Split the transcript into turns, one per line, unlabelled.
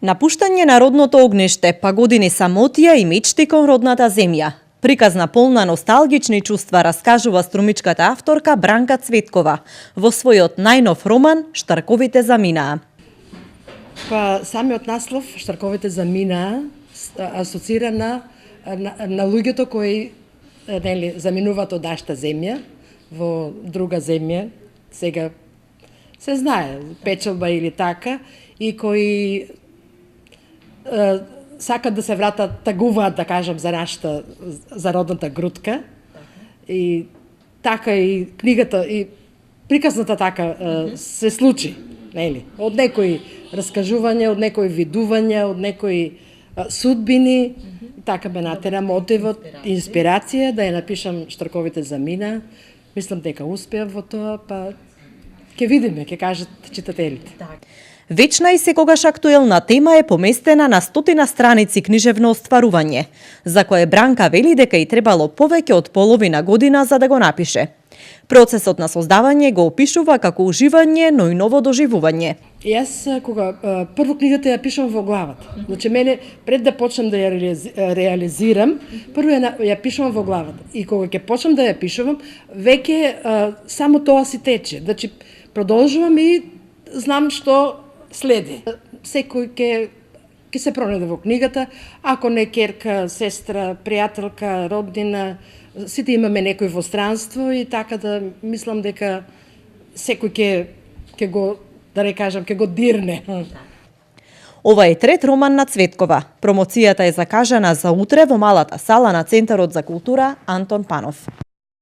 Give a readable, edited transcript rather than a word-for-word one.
Напуштање на родното огниште, па години самотија и мечти кон родната земја. Приказна полна носталгични чувства раскажува струмичката авторка Бранка Цветкова во својот најнов роман Штарковите заминаа.
Па самиот наслов Штарковите заминаа асоцира на луѓето кои заминуваат од нашата земја во друга земја, сега се знае, печалба или така, и кои сакат да се вратат, тагуваат, да кажам, за родната грудка. И така и книгата, и приказната така се случи, нели? Од некои раскажувања, од некои видувања, од некои судбини, така ме натера мотивот, инспирација да ја напишам Штарковите замина. Мислам дека успеав во тоа, па ќе видиме, ќе кажат читателите.
Вечна и секогаш актуелна тема е поместена на 100 страници книжевно остварување, за кое Бранка вели дека и требало повеќе од половина година за да го напише. Процесот на создавање го опишува како уживање, но и ново доживување.
Јас кога прво книгата ја пишам во главата. Значи мене пред да почнам да ја реализирам, прво ја пишам во главата. И кога ќе почнам да ја пишувам, веќе само тоа си тече. Значи продолжувам и знам што следи. Секој ќе се пронајде во книгата, ако не керка, сестра, пријателка, роднина, сите имаме некој во странство и така да мислам дека секој ќе го, да не кажам, ќе го дирне.
Ова е трет роман на Цветкова. Промоцијата е закажана за утре во малата сала на Центарот за култура Антон Панов.